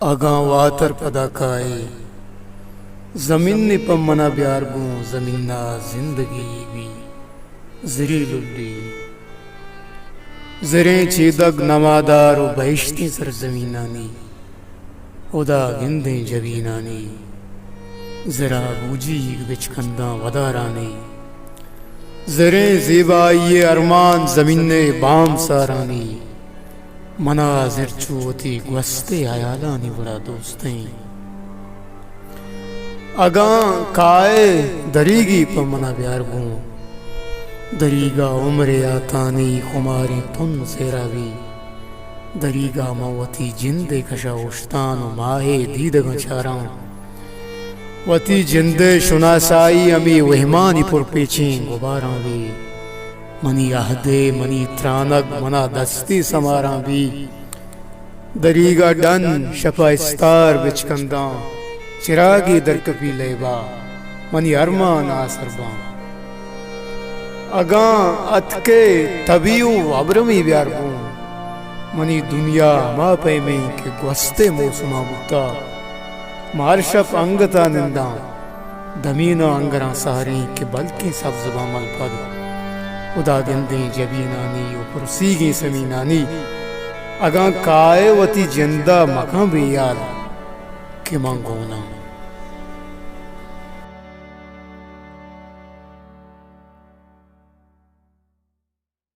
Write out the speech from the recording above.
आगा वातर पदा खाए जमीन ने पमना ब्यार गो जमीना जिंदगी भी जरी लुल्ली जरे चेदक नवादार व बहिश्ती सरजमीनानी उदा गिंदे जबीनानी जरा बूजी बिचकंदा वदारानी जरे ज़ेबाई अरमान ज़मीने बाम सारानी मनाजिर चूती गुस्ते आयालानी बड़ा दोस्तें अगा काए दरीगी पमना प्यार गूं दरीगा उम्र आतानी खुमारी तुम सेरावी दरीगा मवती जिंदे कशा उश्तान माहे दीद गचारा वती जिंदे शुनासाई अमी वहमानी पुरपेची गुबारा भी मनी आहदे मनी त्रानक मना दस्ती समारा भी दरीगा डन शफा इस्तार बिचकंदा चिरागी दरकपी लेबा मनी अरमान आसरबा अगा अतके तबियु अबरमी ब्यार बूं मनी दुनिया मा पे में के गुस्ते मौसमा बुता मारशप अंगता निंदा दमीना अंगरा सहारी के बल्कि सब्ज बामल पद उदा गिंदे जबीनानी पुरसीगी समीनानी अगा काए वती जिंदा मखा भी याद के मंगोना।